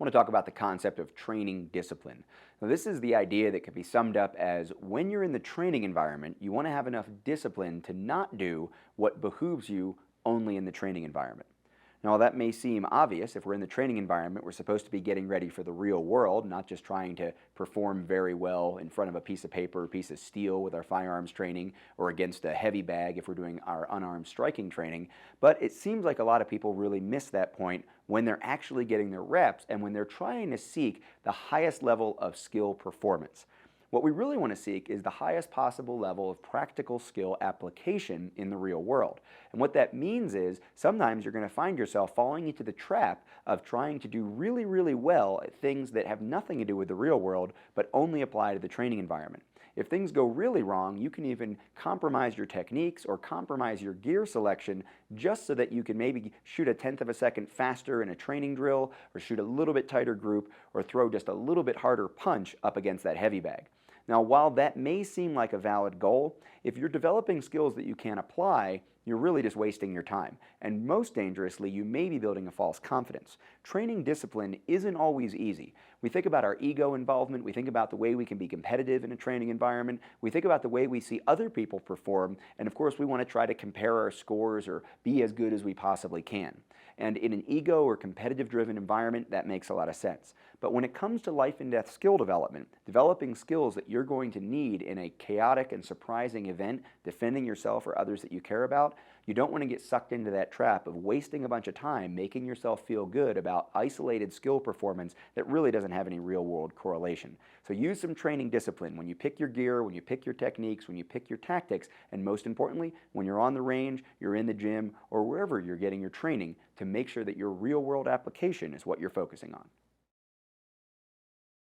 want to talk about the concept of training discipline. Now, this is the idea that can be summed up as when you're in the training environment, you want to have enough discipline to not do what behooves you only in the training environment. Now, while that may seem obvious, if we're in the training environment, we're supposed to be getting ready for the real world, not just trying to perform very well in front of a piece of paper, a piece of steel with our firearms training, or against a heavy bag if we're doing our unarmed striking training. But it seems like a lot of people really miss that point when they're actually getting their reps and when they're trying to seek the highest level of skill performance. What we really want to seek is the highest possible level of practical skill application in the real world. And what that means is sometimes you're going to find yourself falling into the trap of trying to do really, really well at things that have nothing to do with the real world, but only apply to the training environment. If things go really wrong, you can even compromise your techniques or compromise your gear selection just so that you can maybe shoot a tenth of a second faster in a training drill, or shoot a little bit tighter group, or throw just a little bit harder punch up against that heavy bag. Now, while that may seem like a valid goal, if you're developing skills that you can't apply, you're really just wasting your time. And most dangerously, you may be building a false confidence. Training discipline isn't always easy. We think about our ego involvement, we think about the way we can be competitive in a training environment, we think about the way we see other people perform, and of course we want to try to compare our scores or be as good as we possibly can. And in an ego or competitive driven environment, that makes a lot of sense. But when it comes to life and death skill development, developing skills that you're going to need in a chaotic and surprising event, defending yourself or others that you care about, you don't want to get sucked into that trap of wasting a bunch of time making yourself feel good about isolated skill performance that really doesn't have any real world correlation. So use some training discipline when you pick your gear, when you pick your techniques, when you pick your tactics, and most importantly, when you're on the range, you're in the gym, or wherever you're getting your training, to make sure that your real world application is what you're focusing on.